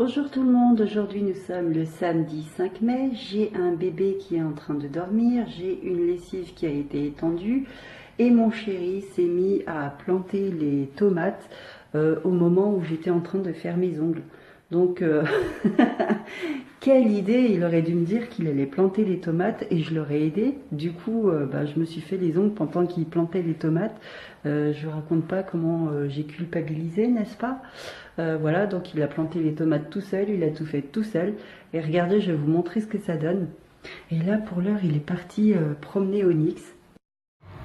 Bonjour tout le monde, aujourd'hui nous sommes le samedi 5 mai, j'ai un bébé qui est en train de dormir, j'ai une lessive qui a été étendue et mon chéri s'est mis à planter les tomates au moment où j'étais en train de faire mes ongles. Donc quelle idée, il aurait dû me dire qu'il allait planter les tomates et je l'aurais aidé. Du coup je me suis fait les ongles pendant qu'il plantait les tomates. Je vous raconte pas comment j'ai culpabilisé, n'est-ce pas? Voilà, donc il a planté les tomates tout seul, il a tout fait tout seul. Et regardez, je vais vous montrer ce que ça donne. Et là, pour l'heure, il est parti promener Onyx.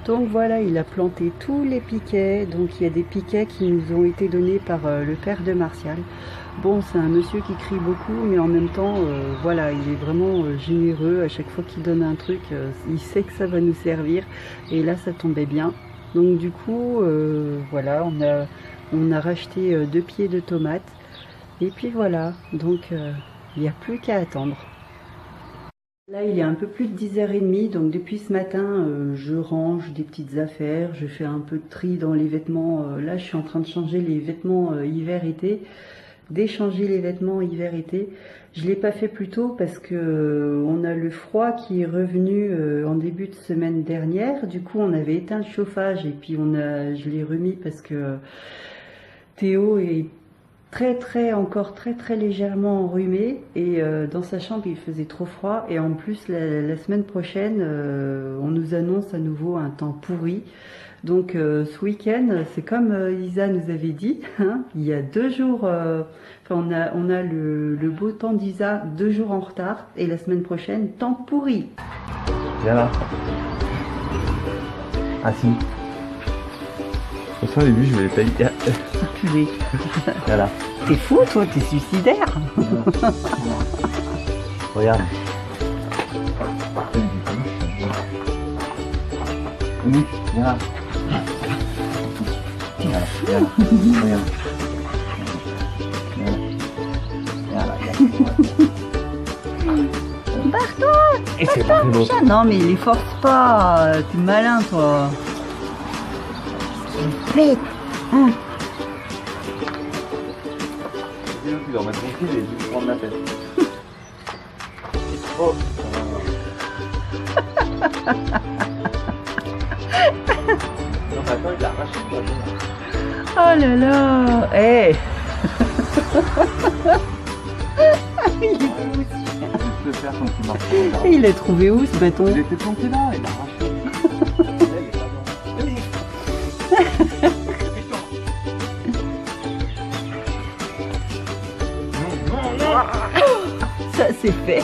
Donc voilà, il a planté tous les piquets. Donc il y a des piquets qui nous ont été donnés par le père de Martial. Bon, c'est un monsieur qui crie beaucoup, mais en même temps, voilà, il est vraiment généreux. À chaque fois qu'il donne un truc, il sait que ça va nous servir. Et là, ça tombait bien. Donc du coup, voilà, on a racheté 2 pieds de tomates. Et puis voilà, donc il n'y a plus qu'à attendre. Là, il est un peu plus de 10h30, donc depuis ce matin, je range des petites affaires, je fais un peu de tri dans les vêtements. Là, je suis en train de changer les vêtements hiver-été, d'échanger les vêtements hiver-été. Je ne l'ai pas fait plus tôt parce que on a le froid qui est revenu en début de semaine dernière. Du coup, on avait éteint le chauffage et puis je l'ai remis parce que Théo est encore très légèrement enrhumé et dans sa chambre il faisait trop froid et en plus la semaine prochaine on nous annonce à nouveau un temps pourri. Donc ce week-end c'est comme Isa nous avait dit, hein, il y a 2 jours, enfin on a le beau temps d'Isa 2 jours en retard et la semaine prochaine temps pourri. Viens là. Assis. De toute façon, au début, je vais les tailler. Purée. Voilà. T'es fou toi, t'es suicidaire. Regarde. Oui, viens là. Viens là, viens là. Regarde. Viens là, viens là. Barre-toi. Et c'est pas l'autre. Non mais les force pas, t'es malin toi. Vite, hein. Tu dois remettre ton pied et tu prendre la tête. Oh. Non, mais attends, il l'a arraché. Oh là là. Hey. Il est où Je peux faire quand tu marches. Il a trouvé où ce bâton? Il était planté là, il l'a arraché. Ça c'est fait.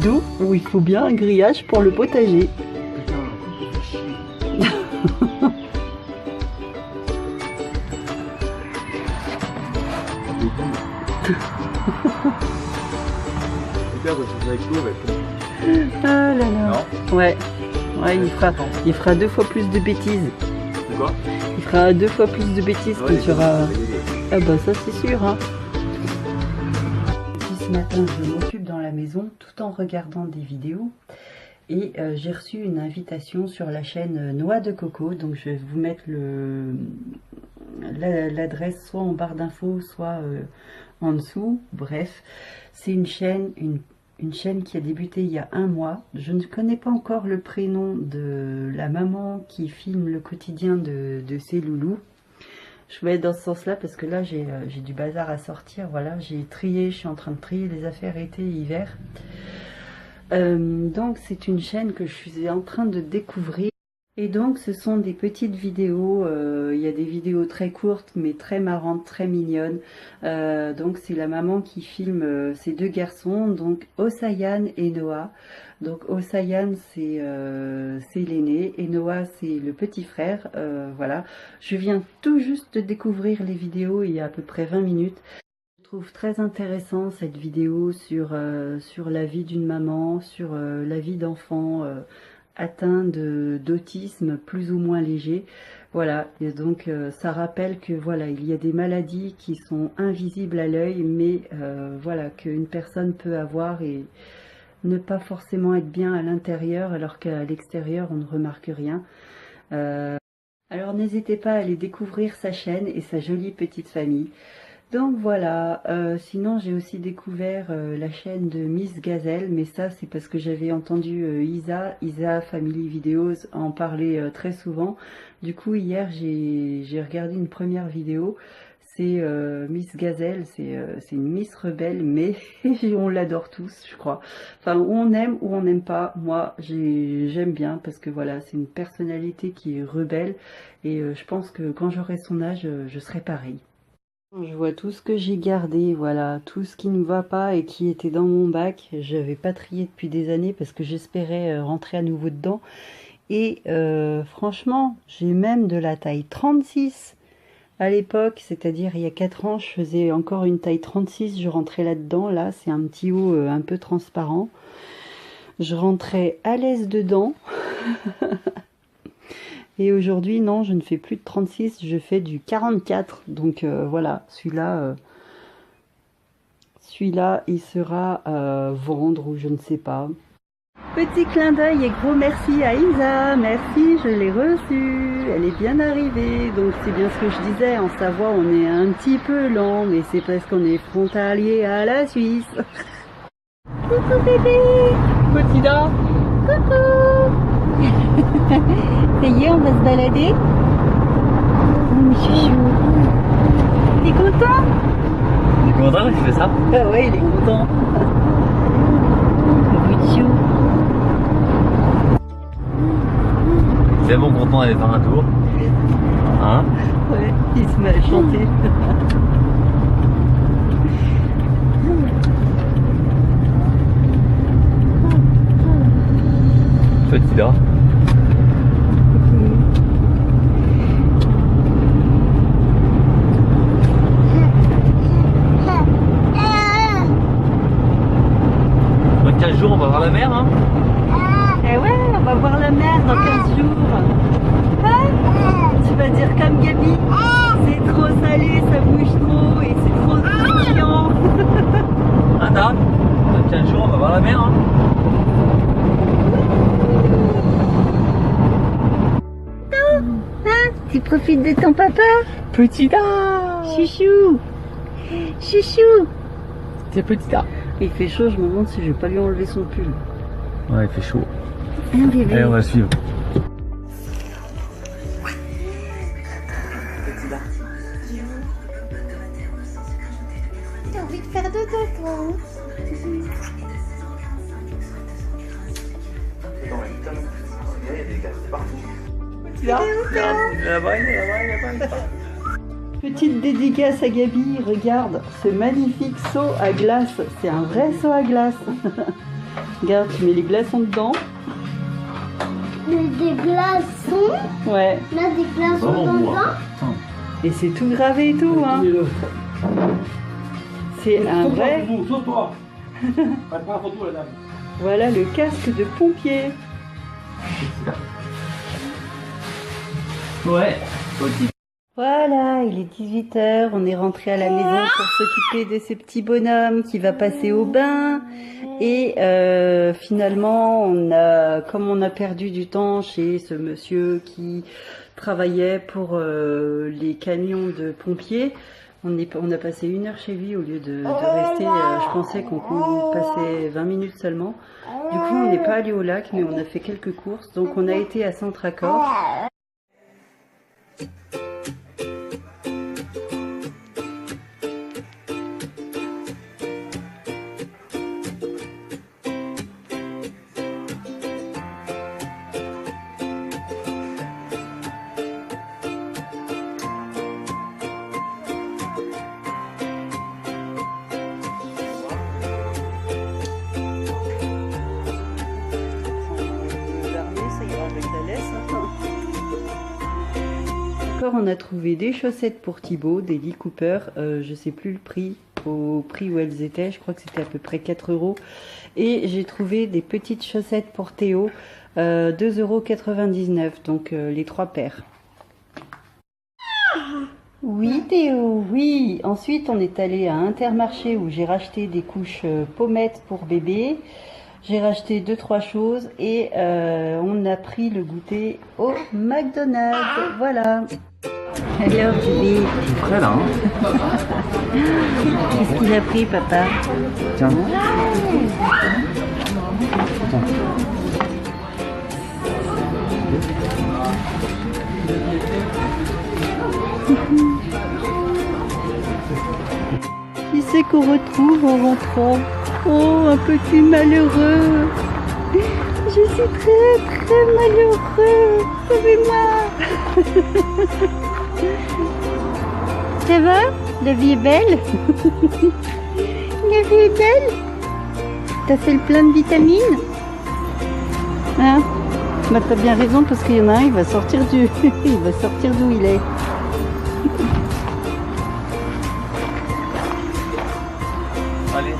D'où où il faut bien un grillage pour le potager. Ah là là. Non. Ouais. Ouais, il fera 2 fois plus de bêtises. C'est quoi? Il fera 2 fois plus de bêtises quand tu auras. Ah bah ça c'est sûr, hein. Depuis ce matin, je m'occupe dans la maison tout en regardant des vidéos. Et j'ai reçu une invitation sur la chaîne Noix de Coco. Donc je vais vous mettre l'adresse soit en barre d'infos, soit en dessous. Bref, c'est une chaîne qui a débuté il y a 1 mois. Je ne connais pas encore le prénom de la maman qui filme le quotidien de ses loulous. Je vais être dans ce sens-là parce que là, j'ai du bazar à sortir. Voilà, j'ai trié, je suis en train de trier les affaires été et hiver. Donc, c'est une chaîne que je suis en train de découvrir. Et donc, ce sont des petites vidéos. Il y a des vidéos très courtes, mais très marrantes, très mignonnes. Donc, c'est la maman qui filme ces 2 garçons, donc Osayan et Noah. Donc, Osayan, c'est l'aîné, et Noah, c'est le petit frère. Voilà. Je viens tout juste de découvrir les vidéos il y a à peu près 20 minutes. Je trouve très intéressant cette vidéo sur la vie d'une maman, sur la vie d'enfants atteint d'autisme plus ou moins léger. Voilà, et donc ça rappelle que voilà, il y a des maladies qui sont invisibles à l'œil, mais voilà, qu'une personne peut avoir et ne pas forcément être bien à l'intérieur, alors qu'à l'extérieur on ne remarque rien. Alors n'hésitez pas à aller découvrir sa chaîne et sa jolie petite famille. Donc voilà, sinon j'ai aussi découvert la chaîne de Miss Gazelle, mais ça c'est parce que j'avais entendu Isa Family Videos en parler très souvent. Du coup hier j'ai regardé une première vidéo, c'est Miss Gazelle, c'est une Miss rebelle, mais on l'adore tous je crois. Enfin ou on aime ou on n'aime pas, moi j'aime bien parce que voilà c'est une personnalité qui est rebelle et je pense que quand j'aurai son âge je serai pareil. Je vois tout ce que j'ai gardé, voilà, tout ce qui ne va pas et qui était dans mon bac. Je n'avais pas trié depuis des années parce que j'espérais rentrer à nouveau dedans. Et franchement, j'ai même de la taille 36 à l'époque, c'est-à-dire il y a 4 ans, je faisais encore une taille 36, je rentrais là-dedans. Là, c'est un petit haut un peu transparent. Je rentrais à l'aise dedans. Et aujourd'hui, non, je ne fais plus de 36, je fais du 44. Donc voilà, celui-là, il sera vendre ou je ne sais pas. Petit clin d'œil et gros merci à Isa. Merci, je l'ai reçue. Elle est bien arrivée. Donc c'est bien ce que je disais, en Savoie, on est un petit peu lent, mais c'est parce qu'on est frontalier à la Suisse. Coucou bébé. Petit dent. Coucou. Ça y est, on va se balader. Oh, mais chouchou. T'es content? Il est content qu'il fait ça? Ah ouais, il est content. Le bout de chou. C'est bon, content d'aller faire un tour. Hein? Ouais, il se met à chanter. Petit là. Dans 15 jours, on va voir la mer, hein? Eh ouais, on va voir la mer dans 15 jours. Hein? Tu vas dire comme Gabi, c'est trop salé, ça bouge trop et c'est trop chiant. Attends, dans 15 jours, on va voir la mer, hein? Hein? Tu profites de ton papa? Petit là! Chouchou. Chouchou. C'est petit là. Il fait chaud, je me demande si je vais pas lui enlever son pull. Ouais, il fait chaud. Un bébé. Allez, on va suivre. T'as envie de faire dodo, toi? Petite dédicace à Gabi, regarde ce magnifique seau à glace, c'est un vrai seau à glace. Regarde, tu mets les glaçons dedans. Mais des glaçons? Ouais. Là, des glaçons dedans? Et c'est tout gravé et tout, hein. C'est un vrai. Voilà le casque de pompier. Ouais. Voilà, il est 18 h, on est rentré à la maison pour s'occuper de ce petit bonhomme qui va passer au bain. Et finalement, comme on a perdu du temps chez ce monsieur qui travaillait pour les camions de pompiers, on a passé 1 heure chez lui au lieu de rester, je pensais qu'on passait 20 minutes seulement. Du coup, on n'est pas allé au lac, mais on a fait quelques courses. Donc on a été à Centre-Accord. On a trouvé des chaussettes pour Thibaut, des Lee Cooper, je sais plus le prix, au prix où elles étaient, je crois que c'était à peu près 4 €. Et j'ai trouvé des petites chaussettes pour Théo, 2,99 €, donc les 3 paires. Oui Théo, oui. Ensuite on est allé à Intermarché où j'ai racheté des couches pommettes pour bébé. J'ai racheté 2-3 choses et on a pris le goûter au McDonald's. Voilà. Alors, bébé, C'est frais là, hein. qu'est-ce qu'il a pris, papa? Tiens. Attends. Qui c'est qu'on retrouve en rentrant? Oh, un petit malheureux. Je suis très très malheureux. Sauvez-moi. Ça va? La vie est belle? La vie est belle? T'as fait le plein de vitamines? Hein? Bah t'as bien raison parce qu'il y en a un, il va sortir il va sortir d'où il est. Allez.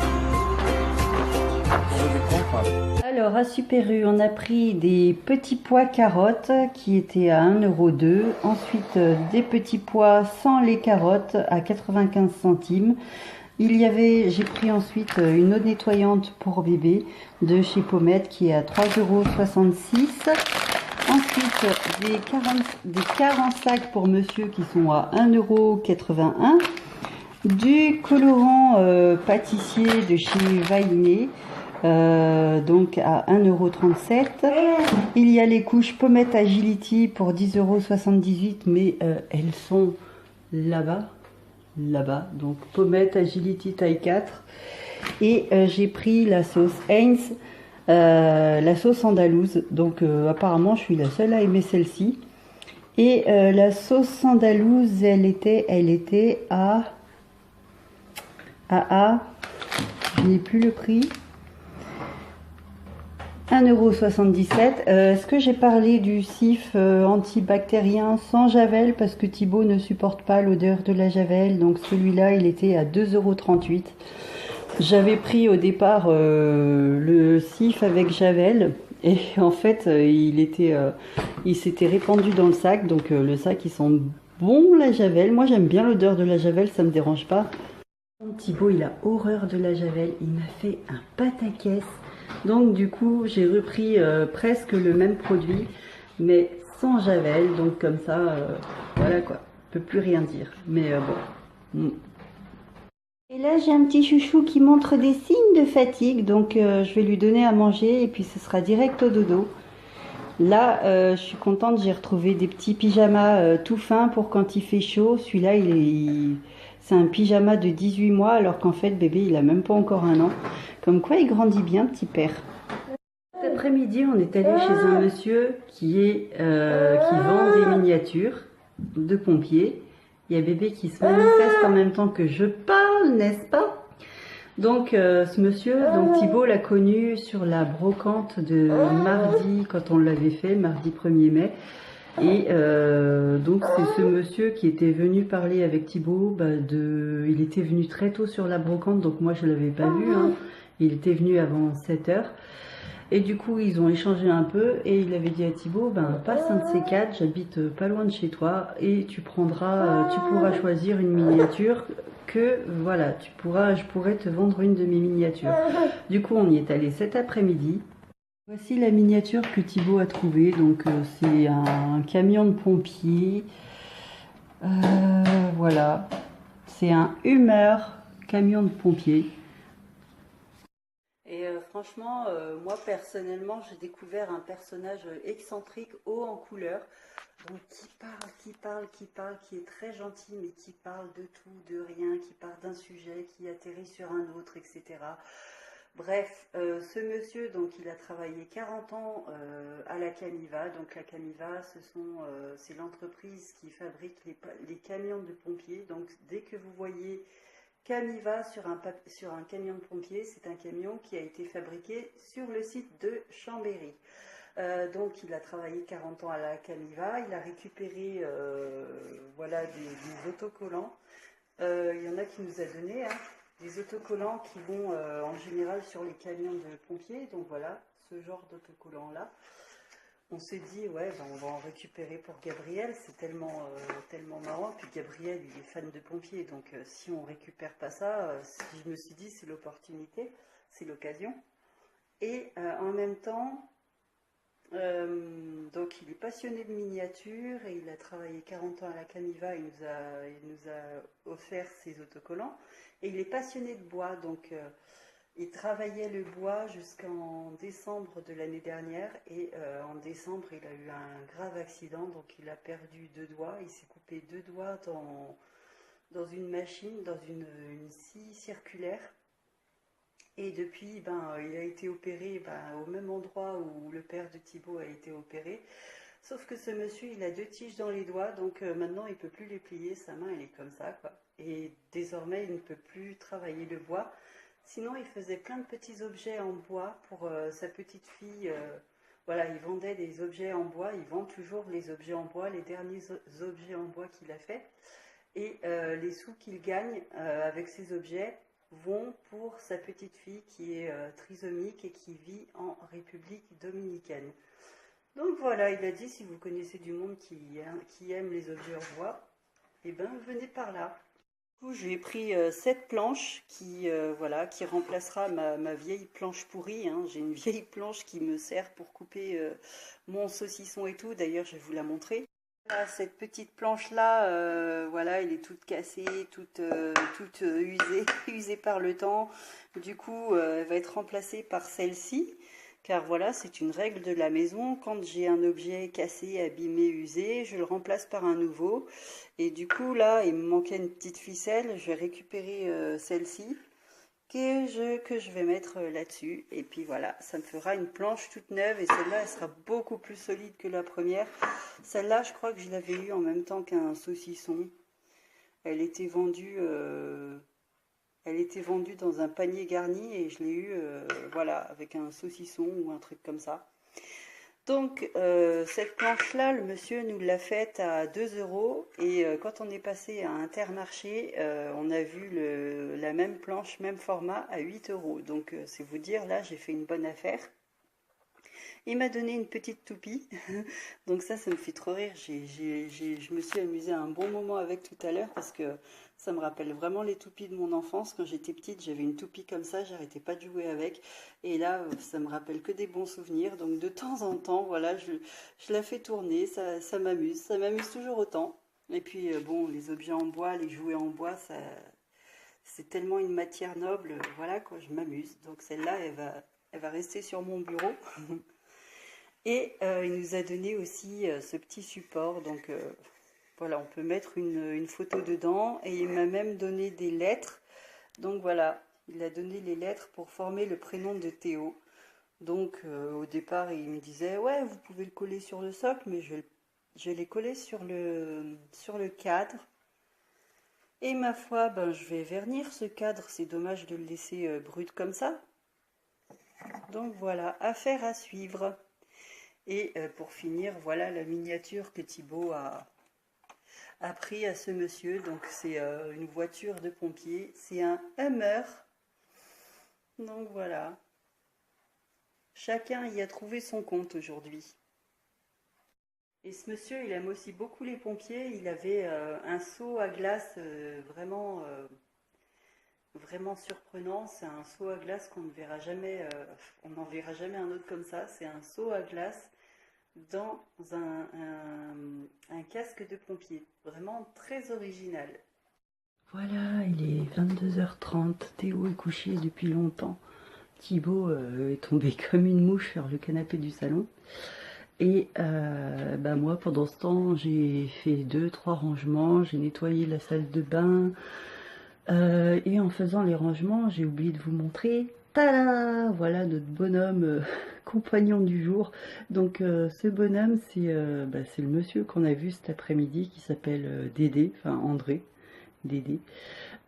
Alors à Super U, on a pris des petits pois carottes qui étaient à 1,2 €. Ensuite des petits pois sans les carottes à 95 centimes. J'ai pris ensuite une eau nettoyante pour bébé de chez Pommette qui est à 3,66 €. Ensuite des 40 sacs pour monsieur qui sont à 1,81 €. Du colorant pâtissier de chez Vainé. Donc à 1,37 €. Il y a les couches Pommette Agility pour 10,78 €, mais elles sont là-bas, donc Pommette Agility taille 4. Et j'ai pris la sauce Heinz, la sauce andalouse, donc apparemment je suis la seule à aimer celle-ci. Et la sauce andalouse, elle était à je n'ai plus le prix, 1,77 €. Est-ce que j'ai parlé du cif antibactérien sans javel parce que Thibaut ne supporte pas l'odeur de la javel, donc celui-là il était à 2,38 €. J'avais pris au départ le cif avec javel et en fait il s'était répandu dans le sac, donc le sac il sent bon la javel. Moi j'aime bien l'odeur de la javel, ça me dérange pas. Thibaut il a horreur de la javel, il m'a fait un pataquès. Donc du coup j'ai repris presque le même produit mais sans javel, donc comme ça voilà quoi, je peux plus rien dire, mais bon. Et là j'ai un petit chouchou qui montre des signes de fatigue, donc je vais lui donner à manger et puis ce sera direct au dodo. Là je suis contente, j'ai retrouvé des petits pyjamas tout fins pour quand il fait chaud. Celui-là c'est un pyjama de 18 mois alors qu'en fait bébé il a même pas encore 1 an. Comme quoi il grandit bien, petit père. Cet après-midi on est allé chez un monsieur qui vend des miniatures de pompiers. Il y a bébé qui se manifeste en même temps que je parle, n'est-ce pas? Donc ce monsieur, donc Thibaut l'a connu sur la brocante de mardi, quand on l'avait fait, mardi 1er mai. Et donc c'est ce monsieur qui était venu parler avec Thibaut, il était venu très tôt sur la brocante, donc moi je l'avais pas vu, hein. Il était venu avant 7 h. Et du coup ils ont échangé un peu et il avait dit à Thibaut, passe un de ces quatre, j'habite pas loin de chez toi et tu pourras choisir une miniature que voilà, je pourrais te vendre une de mes miniatures. Du coup on y est allé cet après-midi. Voici la miniature que Thibaut a trouvée, donc c'est un camion de pompiers, voilà, c'est un Hummer camion de pompiers. Et franchement, moi personnellement, j'ai découvert un personnage excentrique, haut en couleur, donc qui est très gentil, mais qui parle de tout, de rien, qui part d'un sujet, qui atterrit sur un autre, etc. Bref, ce monsieur, donc il a travaillé 40 ans à la Camiva. Donc la Camiva, c'est l'entreprise qui fabrique les camions de pompiers. Donc dès que vous voyez Camiva sur un camion de pompiers, c'est un camion qui a été fabriqué sur le site de Chambéry. Donc il a travaillé 40 ans à la Camiva, il a récupéré voilà, des autocollants. Il y en a qui nous a donné, hein, des autocollants qui vont en général sur les camions de pompiers. Donc voilà, ce genre d'autocollants là. On s'est dit, ouais, on va en récupérer pour Gabriel, c'est tellement marrant. Puis Gabriel, il est fan de pompiers, donc si on récupère pas ça, je me suis dit, c'est l'opportunité, c'est l'occasion. Et en même temps, Donc il est passionné de miniatures et il a travaillé 40 ans à la Camiva, il nous a offert ses autocollants. Et il est passionné de bois, donc il travaillait le bois jusqu'en décembre de l'année dernière. Et en décembre, il a eu un grave accident, donc il a perdu 2 doigts. Il s'est coupé 2 doigts dans une machine, dans une scie circulaire. Et depuis, il a été opéré au même endroit où le père de Thibaut a été opéré. Sauf que ce monsieur, il a 2 tiges dans les doigts, donc maintenant il ne peut plus les plier, sa main elle est comme ça, quoi. Et désormais, il ne peut plus travailler le bois. Sinon, il faisait plein de petits objets en bois pour sa petite fille. Voilà, il vendait des objets en bois, il vend toujours les objets en bois, les derniers objets en bois qu'il a fait. Et les sous qu'il gagne avec ces objets vont pour sa petite fille qui est trisomique et qui vit en République dominicaine. Donc voilà, il a dit, si vous connaissez du monde qui aime les objets en bois, eh ben venez par là. Du coup, je lui ai pris cette planche qui remplacera ma vieille planche pourrie, hein. J'ai une vieille planche qui me sert pour couper mon saucisson et tout. D'ailleurs, je vais vous la montrer. Voilà, cette petite planche là, voilà, elle est toute cassée, toute usée, usée par le temps. Du coup, elle va être remplacée par celle-ci, car voilà, c'est une règle de la maison. Quand j'ai un objet cassé, abîmé, usé, je le remplace par un nouveau. Et du coup, là, il me manquait une petite ficelle. Je vais récupérer celle-ci que je vais mettre là-dessus. Et puis voilà, ça me fera une planche toute neuve. Et celle-là, elle sera beaucoup plus solide que la première. Celle-là, je crois que je l'avais eue en même temps qu'un saucisson. Elle était vendue dans un panier garni et je l'ai eue voilà, avec un saucisson ou un truc comme ça. Donc, cette planche-là, le monsieur nous l'a faite à 2 € et quand on est passé à Intermarché, on a vu la même planche, même format à 8 €. Donc, c'est vous dire, là, j'ai fait une bonne affaire. Il m'a donné une petite toupie, donc ça me fait trop rire. Je me suis amusée un bon moment avec tout à l'heure parce que ça me rappelle vraiment les toupies de mon enfance. Quand j'étais petite, j'avais une toupie comme ça, j'arrêtais pas de jouer avec. Et là, ça me rappelle que des bons souvenirs. Donc de temps en temps, voilà, je la fais tourner, ça m'amuse. Ça m'amuse toujours autant. Et puis bon, les objets en bois, les jouets en bois, c'est tellement une matière noble. Voilà quoi, je m'amuse. Donc celle-là, elle va rester sur mon bureau. Et il nous a donné aussi ce petit support, donc voilà, on peut mettre une photo dedans. Et il m'a même donné des lettres, donc voilà, il a donné les lettres pour former le prénom de Théo. Donc au départ, il me disait, ouais, vous pouvez le coller sur le socle, mais je l'ai collé sur le cadre. Et ma foi, je vais vernir ce cadre, c'est dommage de le laisser brut comme ça. Donc voilà, affaire à suivre. Et pour finir, voilà la miniature que Thibaut a pris à ce monsieur. Donc c'est une voiture de pompier, c'est un Hummer. Donc voilà, chacun y a trouvé son compte aujourd'hui. Et ce monsieur, il aime aussi beaucoup les pompiers. Il avait un seau à glace vraiment surprenant. C'est un seau à glace qu'on ne verra jamais, on n'en verra jamais un autre comme ça. C'est un seau à glace dans un casque de pompier, vraiment très original. Voilà, il est 22h30, Théo est couché depuis longtemps. Thibaut est tombé comme une mouche sur le canapé du salon. Et moi, pendant ce temps, j'ai fait 2-3 rangements, j'ai nettoyé la salle de bain. Et en faisant les rangements, j'ai oublié de vous montrer. Tada! Voilà notre bonhomme compagnon du jour. Donc ce bonhomme, c'est le monsieur qu'on a vu cet après-midi qui s'appelle Dédé, enfin André, Dédé.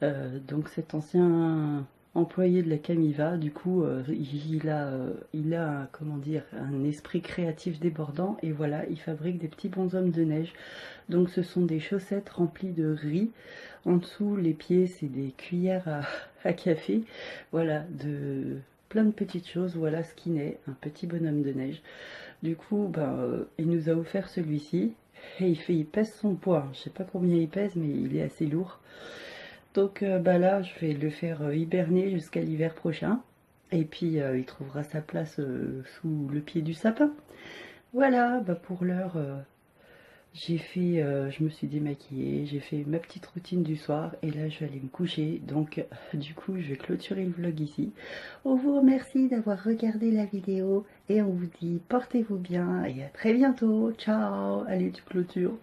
Donc cet ancien employé de la Camiva, du coup il a comment dire, un esprit créatif débordant et voilà, il fabrique des petits bonshommes de neige. Donc ce sont des chaussettes remplies de riz. En dessous, les pieds, c'est des cuillères à café. Voilà, plein de petites choses. Voilà ce qu'il est, un petit bonhomme de neige. Du coup, il nous a offert celui-ci. Et il pèse son poids. Je sais pas combien il pèse, mais il est assez lourd. Donc là, je vais le faire hiberner jusqu'à l'hiver prochain. Et puis, il trouvera sa place sous le pied du sapin. Voilà, bah pour l'heure, j'ai fait, je me suis démaquillée, j'ai fait ma petite routine du soir et là je vais aller me coucher. Donc du coup je vais clôturer le vlog ici. On vous remercie d'avoir regardé la vidéo et on vous dit portez-vous bien et à très bientôt. Ciao. Allez, tu clôtures.